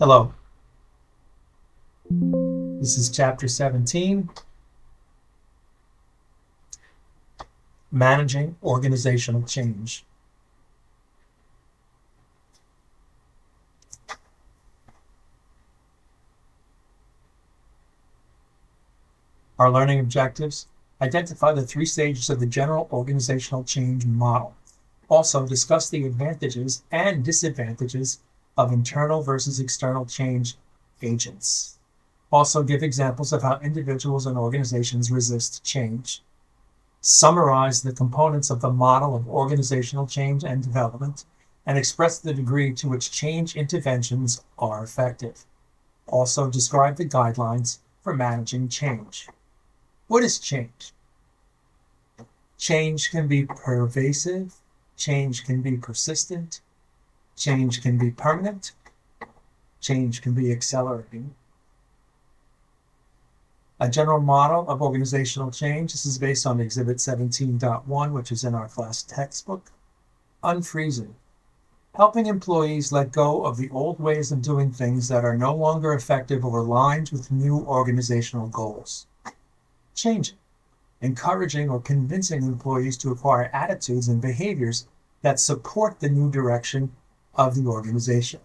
Hello, this is Chapter 17, Managing Organizational Change. Our learning objectives: identify the 3 stages of the general organizational change model. Also, discuss the advantages and disadvantages of internal versus external change agents. Also, give examples of how individuals and organizations resist change. Summarize the components of the model of organizational change and development, and express the degree to which change interventions are effective. Also, describe the guidelines for managing change. What is change? Change can be pervasive, change can be persistent, change can be permanent, change can be accelerating. A general model of organizational change. This is based on Exhibit 17.1, which is in our class textbook. Unfreezing. Helping employees let go of the old ways of doing things that are no longer effective or aligned with new organizational goals. Changing. Encouraging or convincing employees to acquire attitudes and behaviors that support the new direction of the organization.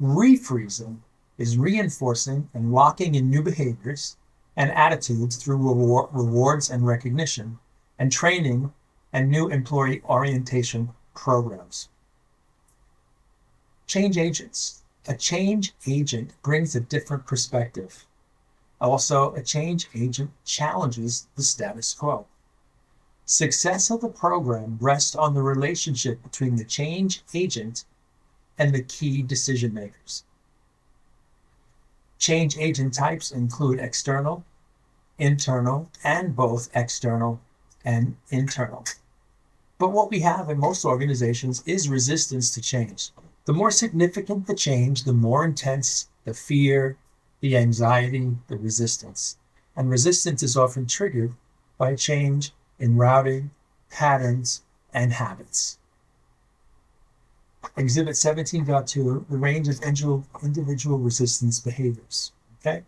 Refreezing is reinforcing and locking in new behaviors and attitudes through rewards and recognition, and training and new employee orientation programs. Change agents. A change agent brings a different perspective. Also, a change agent challenges the status quo. Success of the program rests on the relationship between the change agent and the key decision makers. Change agent types include external, internal, and both external and internal. But what we have in most organizations is resistance to change. The more significant the change, the more intense the fear, the anxiety, the resistance. And resistance is often triggered by a change in routing, patterns, and habits. Exhibit 17.2, the range of individual resistance behaviors. Okay,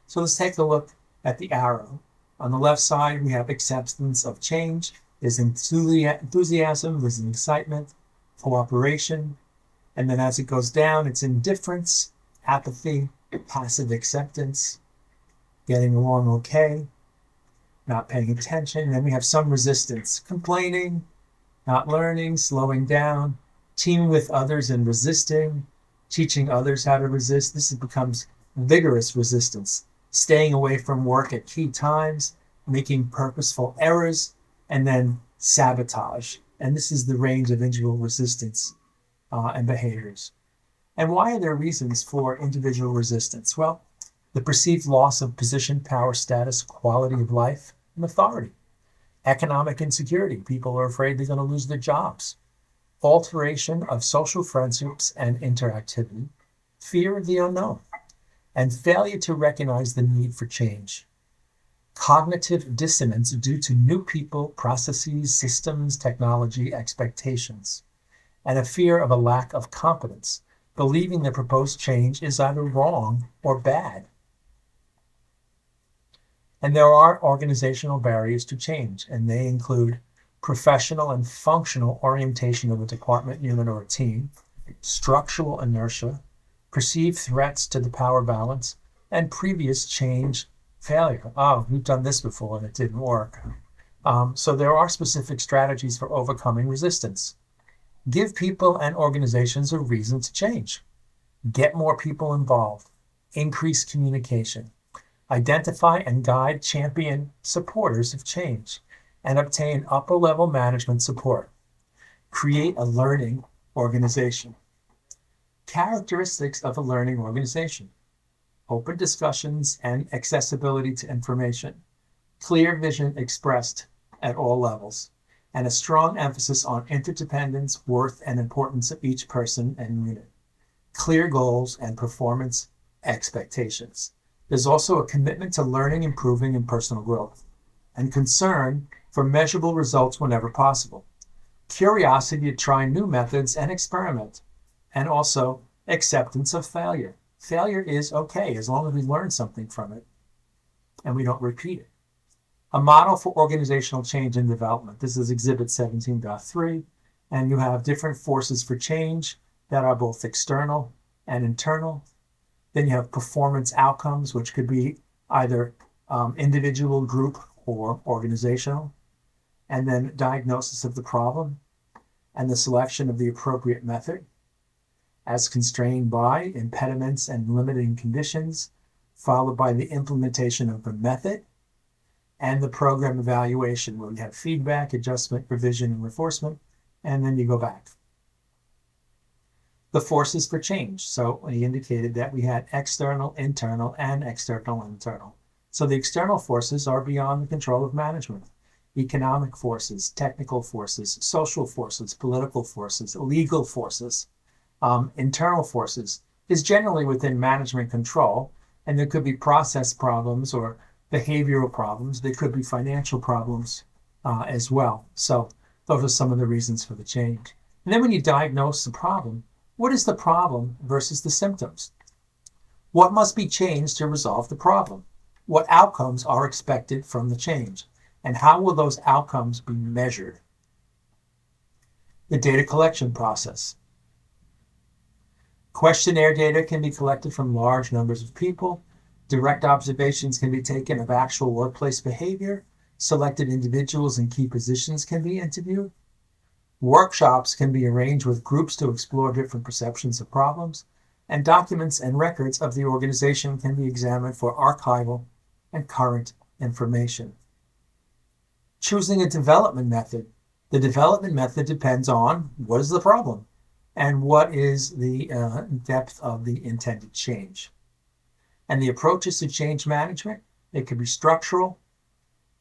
so let's take a look at the arrow. On the left side, we have acceptance of change. There's enthusiasm, there's excitement, cooperation, and then as it goes down, it's indifference, apathy, passive acceptance, getting along okay, not paying attention. And then we have some resistance, complaining, not learning, slowing down, teaming with others and resisting, teaching others how to resist. This becomes vigorous resistance, staying away from work at key times, making purposeful errors, and then sabotage. And this is the range of individual resistance and behaviors. And why are there reasons for individual resistance? Well, the perceived loss of position, power, status, quality of life, and authority. Economic insecurity. People are afraid they're going to lose their jobs. Alteration of social friendships and interactivity. Fear of the unknown. And failure to recognize the need for change. Cognitive dissonance due to new people, processes, systems, technology, expectations. And a fear of a lack of competence, believing the proposed change is either wrong or bad. And there are organizational barriers to change, and they include professional and functional orientation of a department, unit, or a team, structural inertia, perceived threats to the power balance, and previous change failure. Oh, we've done this before and it didn't work. So there are specific strategies for overcoming resistance. Give people and organizations a reason to change. Get more people involved. Increase communication. Identify and guide champion supporters of change, and obtain upper-level management support. Create a learning organization. Characteristics of a learning organization: open discussions and accessibility to information, clear vision expressed at all levels, and a strong emphasis on interdependence, worth, and importance of each person and unit. Clear goals and performance expectations. There's also a commitment to learning, improving, and personal growth, and concern for measurable results whenever possible. Curiosity to try new methods and experiment, and also acceptance of failure. Failure is okay as long as we learn something from it and we don't repeat it. A model for organizational change and development. This is Exhibit 17.3, and you have different forces for change that are both external and internal. Then you have performance outcomes, which could be either individual, group, or organizational. And then diagnosis of the problem and the selection of the appropriate method as constrained by impediments and limiting conditions, followed by the implementation of the method and the program evaluation, where we have feedback, adjustment, revision, and reinforcement, and then you go back. The forces for change. So we indicated that we had external, internal, and external, internal. So the external forces are beyond the control of management. Economic forces, technical forces, social forces, political forces, legal forces. Internal forces is generally within management control, and there could be process problems or behavioral problems. There could be financial problems as well. So those are some of the reasons for the change. And then when you diagnose the problem, what is the problem versus the symptoms? What must be changed to resolve the problem? What outcomes are expected from the change? And how will those outcomes be measured? The data collection process. Questionnaire data can be collected from large numbers of people. Direct observations can be taken of actual workplace behavior. Selected individuals in key positions can be interviewed. Workshops can be arranged with groups to explore different perceptions of problems. And documents and records of the organization can be examined for archival and current information. Choosing a development method. The development method depends on what is the problem and what is the depth of the intended change. And the approaches to change management, they could be structural,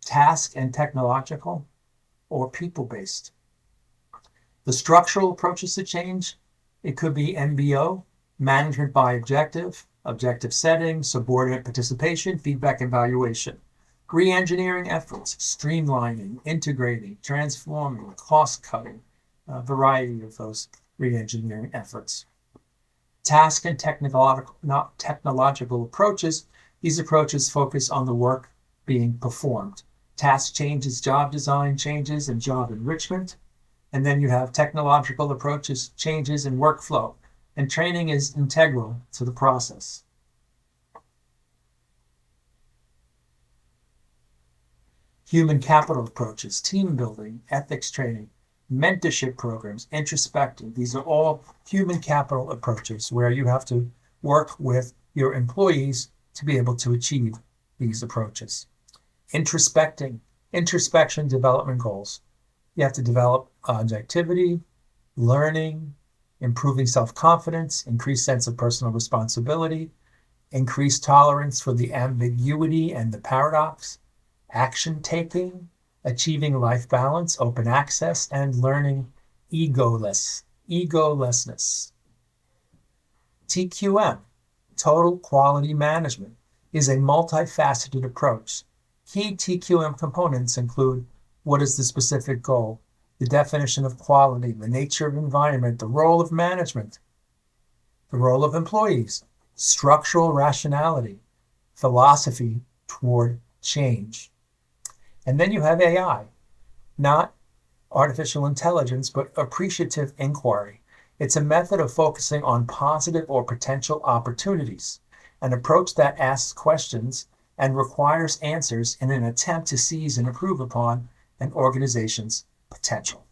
task and technological, or people-based. The structural approaches to change, it could be MBO, management by objective, objective setting, subordinate participation, feedback and evaluation. Re-engineering efforts, streamlining, integrating, transforming, cost-cutting, a variety of those re-engineering efforts. Task and technological approaches. These approaches focus on the work being performed. Task changes, job design changes, and job enrichment. And then you have technological approaches, changes in workflow. And training is integral to the process. Human capital approaches, team building, ethics training, mentorship programs, introspective. These are all human capital approaches where you have to work with your employees to be able to achieve these approaches. Introspection development goals. You have to develop objectivity, learning, improving self-confidence, increased sense of personal responsibility, increased tolerance for the ambiguity and the paradox, action taking, achieving life balance, open access, and learning egolessness. TQM, total quality management, is a multifaceted approach. Key TQM components include what is the specific goal, the definition of quality, the nature of environment, the role of management, the role of employees, structural rationality, philosophy toward change. And then you have AI, not artificial intelligence, but appreciative inquiry. It's a method of focusing on positive or potential opportunities, an approach that asks questions and requires answers in an attempt to seize and improve upon an organization's potential.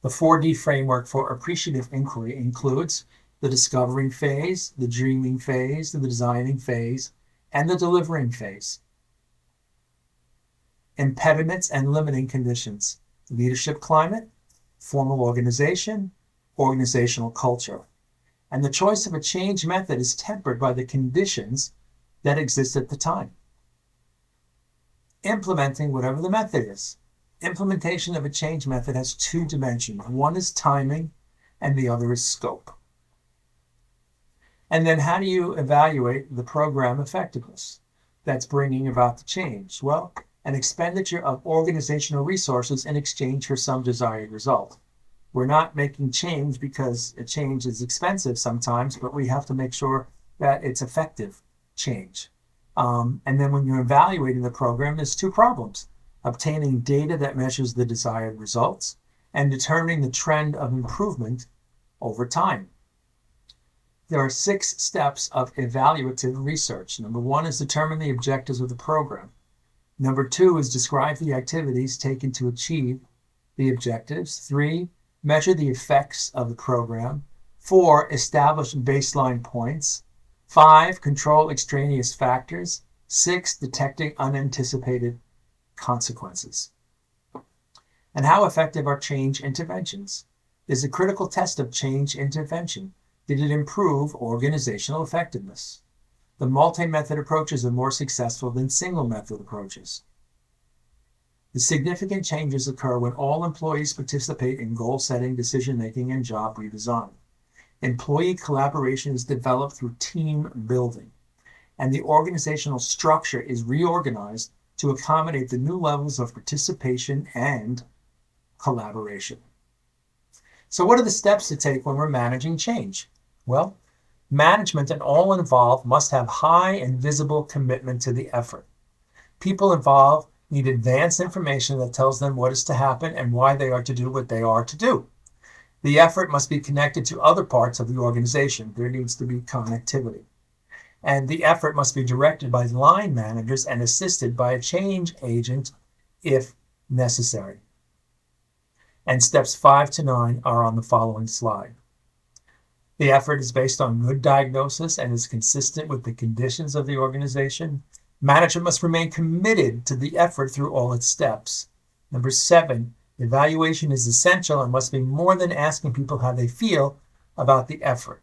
The 4D framework for appreciative inquiry includes the discovering phase, the dreaming phase, the designing phase, and the delivering phase. Impediments and limiting conditions, leadership climate, formal organization, organizational culture. And the choice of a change method is tempered by the conditions that exist at the time. Implementing whatever the method is. Implementation of a change method has two dimensions. One is timing and the other is scope. And then how do you evaluate the program effectiveness that's bringing about the change? Well, an expenditure of organizational resources in exchange for some desired result. We're not making change because a change is expensive sometimes, but we have to make sure that it's effective change. And then when you're evaluating the program, there's two problems: obtaining data that measures the desired results and determining the trend of improvement over time. There are 6 steps of evaluative research. Number 1 is determine the objectives of the program. Number 2 is describe the activities taken to achieve the objectives. 3, measure the effects of the program. 4, establish baseline points. 5, control extraneous factors. 6, detecting unanticipated consequences. And how effective are change interventions? Is a critical test of change intervention. Did it improve organizational effectiveness? The multi-method approaches are more successful than single-method approaches. The significant changes occur when all employees participate in goal-setting, decision-making, and job redesign. Employee collaboration is developed through team building, and the organizational structure is reorganized to accommodate the new levels of participation and collaboration. So what are the steps to take when we're managing change? Well, management and all involved must have high and visible commitment to the effort. People involved need advanced information that tells them what is to happen and why they are to do what they are to do. The effort must be connected to other parts of the organization. There needs to be connectivity. And the effort must be directed by line managers and assisted by a change agent if necessary. And steps 5 to 9 are on the following slide. The effort is based on good diagnosis and is consistent with the conditions of the organization. Management must remain committed to the effort through all its steps. Number 7, evaluation is essential and must be more than asking people how they feel about the effort.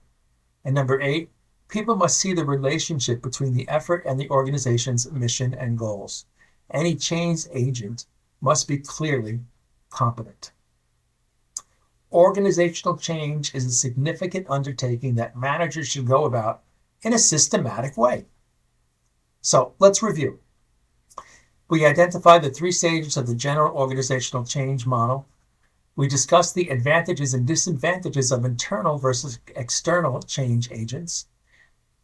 And number 8, people must see the relationship between the effort and the organization's mission and goals. Any change agent must be clearly competent. Organizational change is a significant undertaking that managers should go about in a systematic way. So let's review. We identified the 3 stages of the general organizational change model. We discussed the advantages and disadvantages of internal versus external change agents.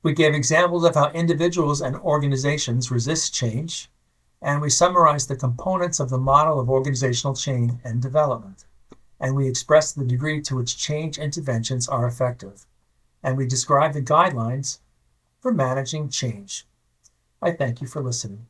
We gave examples of how individuals and organizations resist change. And we summarized the components of the model of organizational change and development. And we expressed the degree to which change interventions are effective. And we described the guidelines for managing change. I thank you for listening.